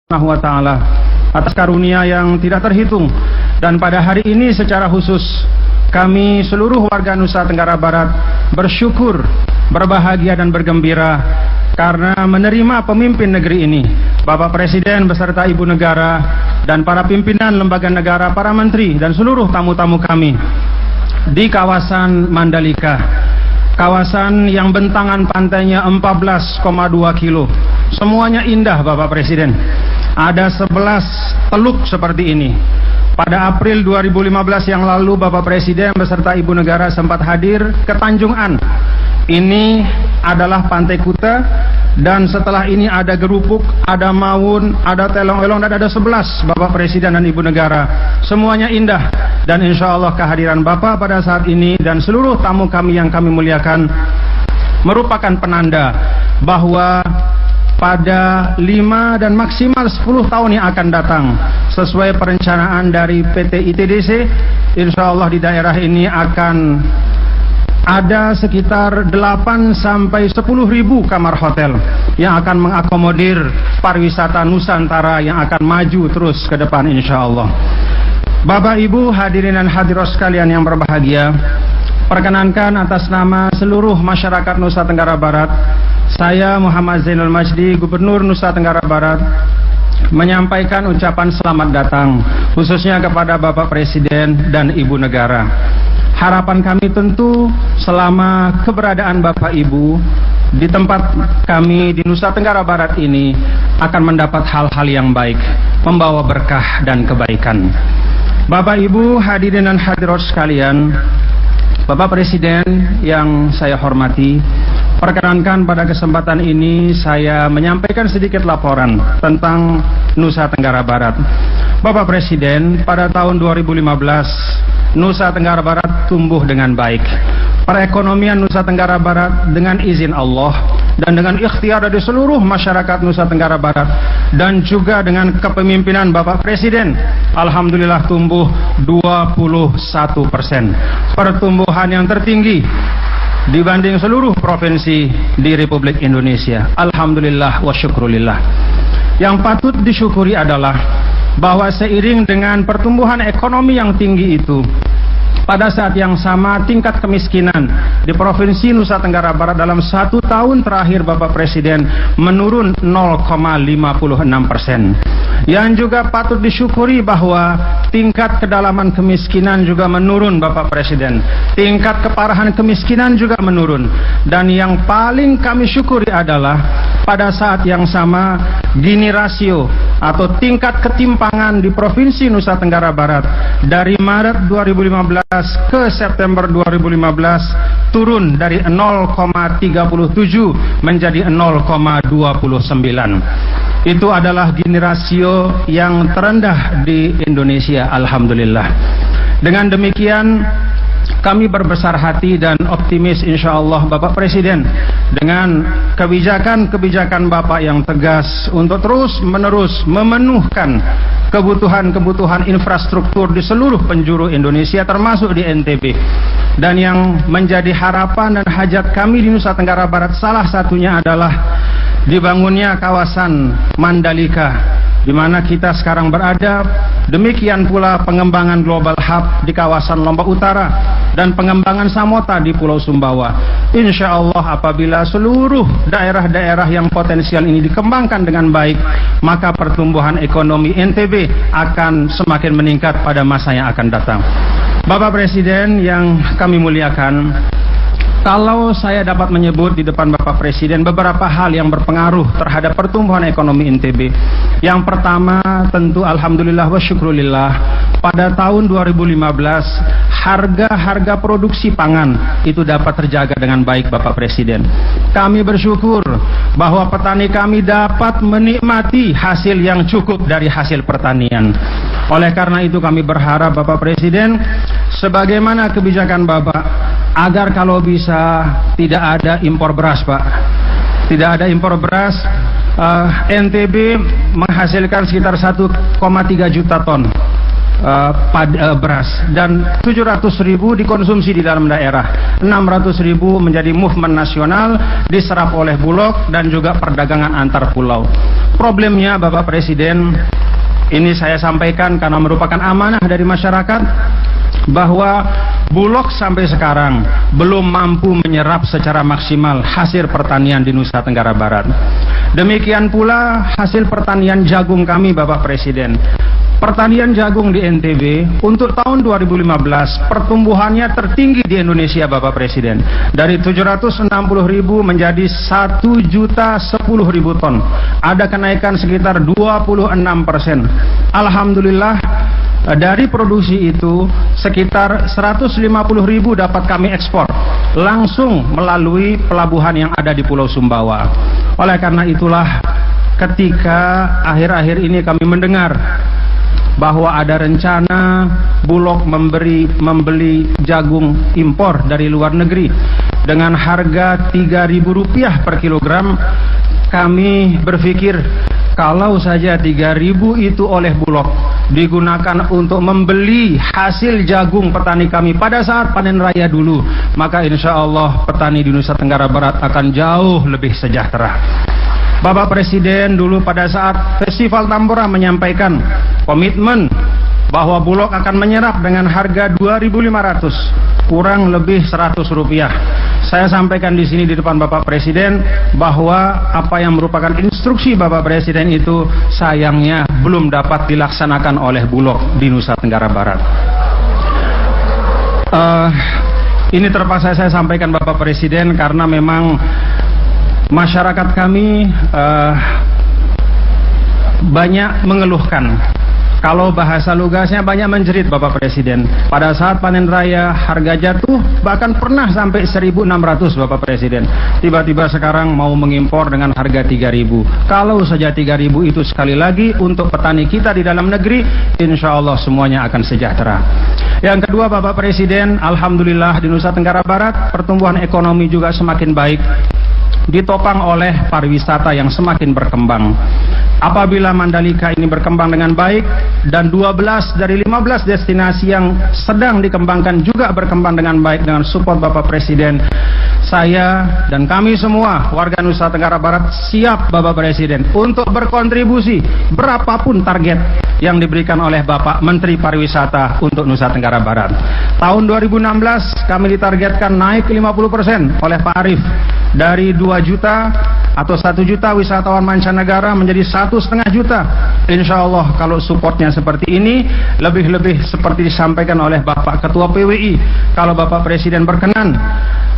Subhanahu wa ta'ala atas karunia yang tidak terhitung. Dan pada hari ini secara khusus kami seluruh warga Nusa Tenggara Barat bersyukur, berbahagia dan bergembira karena menerima pemimpin negeri ini, Bapak Presiden beserta Ibu Negara dan para pimpinan lembaga negara, para menteri dan seluruh tamu-tamu kami di kawasan Mandalika, kawasan yang bentangan pantainya 14,2 kilo. Semuanya indah Bapak Presiden. Ada 11 teluk seperti ini. Pada April 2015 yang lalu Bapak Presiden beserta Ibu Negara sempat hadir ke Tanjung An. Ini adalah Pantai Kuta, dan setelah ini ada Gerupuk, ada Maun, ada Telong-Elong, dan ada 11 Bapak Presiden dan Ibu Negara. Semuanya indah, dan insya Allah kehadiran Bapak pada saat ini dan seluruh tamu kami yang kami muliakan merupakan penanda bahwa pada 5 dan maksimal 10 tahun yang akan datang, sesuai perencanaan dari PT ITDC, insya Allah di daerah ini akan ada sekitar 8 sampai 10 ribu kamar hotel yang akan mengakomodir pariwisata Nusantara yang akan maju terus ke depan insya Allah. Bapak Ibu hadirin dan hadirat sekalian yang berbahagia, perkenankan atas nama seluruh masyarakat Nusa Tenggara Barat, saya Muhammad Zainul Majdi, Gubernur Nusa Tenggara Barat, menyampaikan ucapan selamat datang khususnya kepada Bapak Presiden dan Ibu Negara. Harapan kami tentu selama keberadaan Bapak Ibu di tempat kami di Nusa Tenggara Barat ini akan mendapat hal-hal yang baik, membawa berkah dan kebaikan. Bapak Ibu hadirin dan hadirat sekalian, Bapak Presiden yang saya hormati, perkenankan pada kesempatan ini saya menyampaikan sedikit laporan tentang Nusa Tenggara Barat. Bapak Presiden, pada tahun 2015 Nusa Tenggara Barat tumbuh dengan baik. Perekonomian Nusa Tenggara Barat dengan izin Allah dan dengan ikhtiar dari seluruh masyarakat Nusa Tenggara Barat dan juga dengan kepemimpinan Bapak Presiden, alhamdulillah tumbuh 21%. Pertumbuhan yang tertinggi dibanding seluruh provinsi di Republik Indonesia. Alhamdulillah wa syukrulillah. Yang patut disyukuri adalah bahwa seiring dengan pertumbuhan ekonomi yang tinggi itu, pada saat yang sama tingkat kemiskinan di Provinsi Nusa Tenggara Barat dalam 1 tahun terakhir Bapak Presiden menurun 0,56%. Yang juga patut disyukuri bahwa tingkat kedalaman kemiskinan juga menurun Bapak Presiden. Tingkat keparahan kemiskinan juga menurun. Dan yang paling kami syukuri adalah pada saat yang sama Gini rasio atau tingkat ketimpangan di Provinsi Nusa Tenggara Barat dari Maret 2015 ke September 2015 turun dari 0,37 menjadi 0,29. Itu adalah Gini rasio yang terendah di Indonesia, alhamdulillah. Dengan demikian kami berbesar hati dan optimis insya Allah Bapak Presiden dengan kebijakan-kebijakan Bapak yang tegas untuk terus-menerus memenuhkan kebutuhan-kebutuhan infrastruktur di seluruh penjuru Indonesia termasuk di NTB. Dan yang menjadi harapan dan hajat kami di Nusa Tenggara Barat salah satunya adalah dibangunnya kawasan Mandalika di mana kita sekarang berada. Demikian pula pengembangan Global Hub di kawasan Lombok Utara dan pengembangan Samota di Pulau Sumbawa. Insya Allah apabila seluruh daerah-daerah yang potensial ini dikembangkan dengan baik, maka pertumbuhan ekonomi NTB akan semakin meningkat pada masa yang akan datang. Bapak Presiden yang kami muliakan, kalau saya dapat menyebut di depan Bapak Presiden beberapa hal yang berpengaruh terhadap pertumbuhan ekonomi NTB. Yang pertama tentu alhamdulillah wa syukrulillah, pada tahun 2015 harga-harga produksi pangan itu dapat terjaga dengan baik Bapak Presiden. Kami bersyukur bahwa petani kami dapat menikmati hasil yang cukup dari hasil pertanian. Oleh karena itu kami berharap Bapak Presiden, sebagaimana kebijakan Bapak, agar kalau bisa tidak ada impor beras Pak. Tidak ada impor beras. NTB menghasilkan sekitar 1,3 juta ton beras, dan 700.000 dikonsumsi di dalam daerah, 600.000 menjadi movement nasional diserap oleh Bulog dan juga perdagangan antar pulau. Problemnya Bapak Presiden, ini saya sampaikan karena merupakan amanah dari masyarakat, bahwa Bulog sampai sekarang belum mampu menyerap secara maksimal hasil pertanian di Nusa Tenggara Barat. Demikian pula hasil pertanian jagung kami Bapak Presiden. Pertanian jagung di NTB untuk tahun 2015 pertumbuhannya tertinggi di Indonesia Bapak Presiden. Dari 760.000 menjadi 1.010.000 ton. Ada kenaikan sekitar 26%. Alhamdulillah, dari produksi itu sekitar 150.000 dapat kami ekspor langsung melalui pelabuhan yang ada di Pulau Sumbawa. Oleh karena itulah, ketika akhir-akhir ini kami mendengar bahwa ada rencana Bulog membeli jagung impor dari luar negeri dengan harga Rp3.000 per kilogram, kami berpikir kalau saja 3.000 itu oleh Bulog digunakan untuk membeli hasil jagung petani kami pada saat panen raya dulu, maka insya Allah petani di Nusa Tenggara Barat akan jauh lebih sejahtera. Bapak Presiden dulu pada saat Festival Tambora menyampaikan komitmen bahwa Bulog akan menyerap dengan harga 2.500, kurang lebih Rp100. Saya sampaikan di sini di depan Bapak Presiden bahwa apa yang merupakan instruksi Bapak Presiden itu sayangnya belum dapat dilaksanakan oleh Bulog di Nusa Tenggara Barat. Ini terpaksa saya sampaikan Bapak Presiden karena memang masyarakat kami banyak mengeluhkan. Kalau bahasa lugasnya banyak menjerit Bapak Presiden. Pada saat panen raya harga jatuh, bahkan pernah sampai 1.600 Bapak Presiden. Tiba-tiba sekarang mau mengimpor dengan harga 3.000. Kalau saja 3.000 itu sekali lagi untuk petani kita di dalam negeri, insya Allah semuanya akan sejahtera. Yang kedua Bapak Presiden, alhamdulillah di Nusa Tenggara Barat pertumbuhan ekonomi juga semakin baik, ditopang oleh pariwisata yang semakin berkembang. Apabila Mandalika ini berkembang dengan baik dan 12 dari 15 destinasi yang sedang dikembangkan juga berkembang dengan baik dengan support Bapak Presiden, saya dan kami semua warga Nusa Tenggara Barat siap Bapak Presiden untuk berkontribusi berapapun target yang diberikan oleh Bapak Menteri Pariwisata untuk Nusa Tenggara Barat. Tahun 2016 kami ditargetkan naik 50% oleh Pak Arief, dari 2 juta atau 1 juta wisatawan mancanegara menjadi 1,5 juta. Insya Allah kalau supportnya seperti ini, lebih-lebih seperti disampaikan oleh Bapak Ketua PWI, kalau Bapak Presiden berkenan,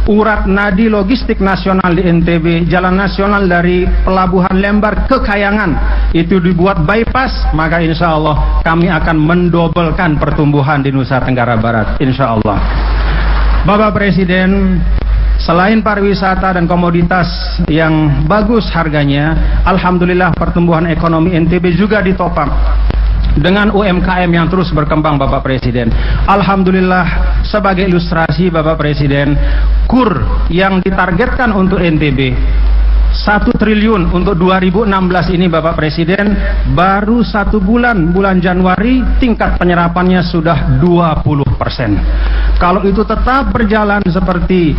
urat nadi logistik nasional di NTB, jalan nasional dari Pelabuhan Lembar ke Kayangan itu dibuat bypass, maka insya Allah kami akan mendobelkan pertumbuhan di Nusa Tenggara Barat, insya Allah. Bapak Presiden, selain pariwisata dan komoditas yang bagus harganya, alhamdulillah pertumbuhan ekonomi NTB juga ditopang dengan UMKM yang terus berkembang Bapak Presiden. Alhamdulillah, sebagai ilustrasi Bapak Presiden, KUR yang ditargetkan untuk NTB 1 triliun untuk 2016 ini Bapak Presiden, baru 1 bulan Januari tingkat penyerapannya sudah 20%. Kalau itu tetap berjalan seperti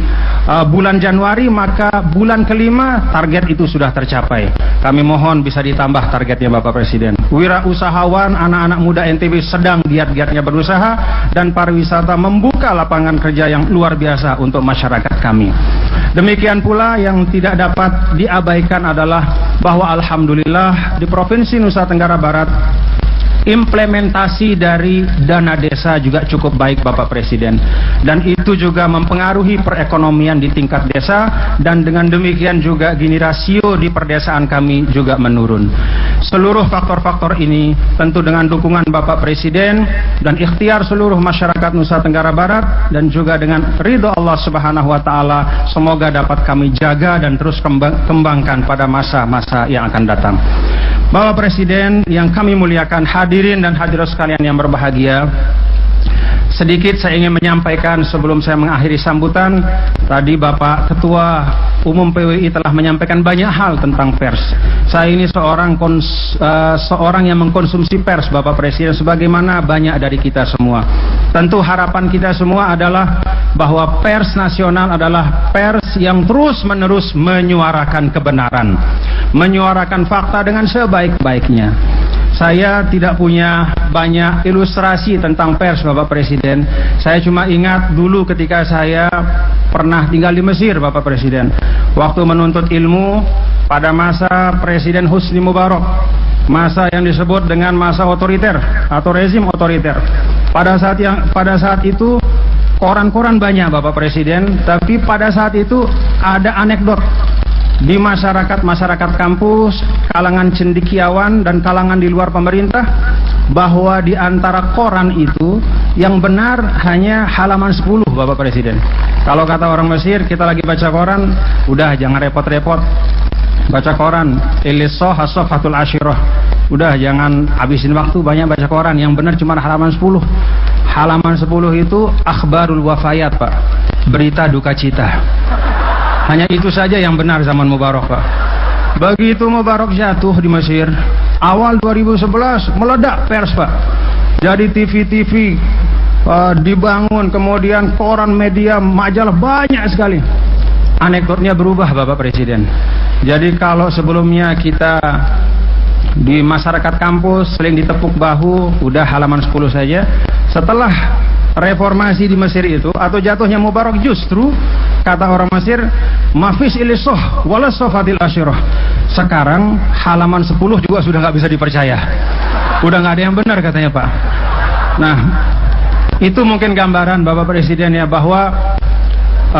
bulan Januari, maka bulan kelima target itu sudah tercapai. Kami mohon bisa ditambah targetnya Bapak Presiden. Wirausahawan anak-anak muda NTB sedang giat-giatnya berusaha, dan pariwisata membuka lapangan kerja yang luar biasa untuk masyarakat kami. Demikian pula yang tidak dapat diabaikan adalah bahwa alhamdulillah di Provinsi Nusa Tenggara Barat implementasi dari dana desa juga cukup baik Bapak Presiden, dan itu juga mempengaruhi perekonomian di tingkat desa, dan dengan demikian juga gini rasio di perdesaan kami juga menurun. Seluruh faktor-faktor ini tentu dengan dukungan Bapak Presiden dan ikhtiar seluruh masyarakat Nusa Tenggara Barat, dan juga dengan ridho Allah Subhanahu wa Ta'ala, semoga dapat kami jaga dan terus kembangkan pada masa-masa yang akan datang. Bapak Presiden yang kami muliakan, hadirin dan hadirat sekalian yang berbahagia, sedikit saya ingin menyampaikan sebelum saya mengakhiri sambutan. Tadi Bapak Ketua Umum PWI telah menyampaikan banyak hal tentang pers. Saya ini seorang yang mengkonsumsi pers, Bapak Presiden, sebagaimana banyak dari kita semua. Tentu harapan kita semua adalah bahwa pers nasional adalah pers yang terus-menerus menyuarakan kebenaran, menyuarakan fakta dengan sebaik-baiknya. Saya tidak punya banyak ilustrasi tentang pers, Bapak Presiden. Saya cuma ingat dulu ketika saya pernah tinggal di Mesir, Bapak Presiden. Waktu menuntut ilmu pada masa Presiden Husni Mubarak, masa yang disebut dengan masa otoriter atau rezim otoriter. Pada saat itu koran-koran banyak, Bapak Presiden, tapi pada saat itu ada anekdot di masyarakat kampus, kalangan cendekiawan dan kalangan di luar pemerintah, bahwa di antara koran itu yang benar hanya halaman 10, Bapak Presiden. Kalau kata orang Mesir, kita lagi baca koran, udah jangan repot-repot baca koran, ilisoh hasofatul asyirah, udah jangan habisin waktu banyak baca koran, yang benar cuma halaman 10. Halaman 10 itu akhbarul wafayat, Pak, berita duka cita. Hanya itu saja yang benar zaman Mubarak, Pak. Begitu Mubarak jatuh di Mesir, awal 2011 meledak pers, Pak. Jadi TV dibangun, kemudian koran, media, majalah banyak sekali. Anekdotnya berubah, Bapak Presiden. Jadi kalau sebelumnya kita di masyarakat kampus sering ditepuk bahu, udah halaman 10 saja. Setelah reformasi di Mesir itu atau jatuhnya Mubarak, justru kata orang Mesir, mafis ilisoh walasofatil asyirah. Sekarang halaman 10 juga sudah nggak bisa dipercaya, udah nggak ada yang benar katanya, Pak. Nah, itu mungkin gambaran, Bapak Presiden, ya, bahwa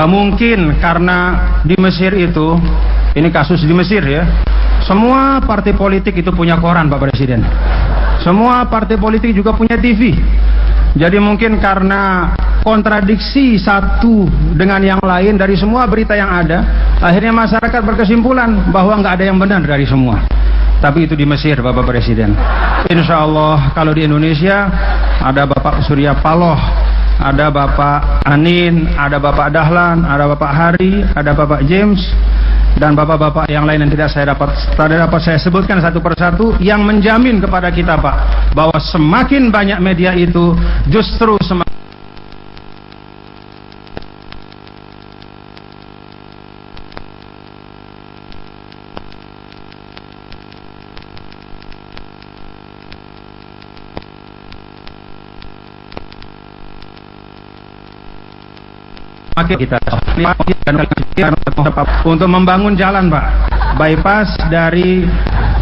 mungkin karena di Mesir itu, ini kasus di Mesir ya, semua partai politik itu punya koran, Pak Presiden. Semua partai politik juga punya TV. Jadi mungkin karena kontradiksi satu dengan yang lain dari semua berita yang ada, akhirnya masyarakat berkesimpulan bahwa nggak ada yang benar dari semua. Tapi itu di Mesir, Bapak Presiden. Insya Allah kalau di Indonesia ada Bapak Surya Paloh, ada Bapak Anin, ada Bapak Dahlan, ada Bapak Hari, ada Bapak James, dan bapak-bapak yang lain yang tidak dapat saya sebutkan satu persatu, yang menjamin kepada kita, Pak, bahwa semakin banyak media itu justru semakin kita untuk membangun jalan, Pak, bypass dari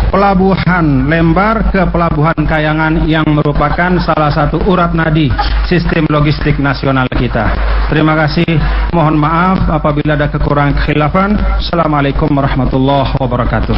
Pelabuhan Lembar ke Pelabuhan Kayangan yang merupakan salah satu urat nadi sistem logistik nasional kita. Terima kasih, mohon maaf apabila ada kekurangan kekhilafan. Assalamualaikum warahmatullahi wabarakatuh.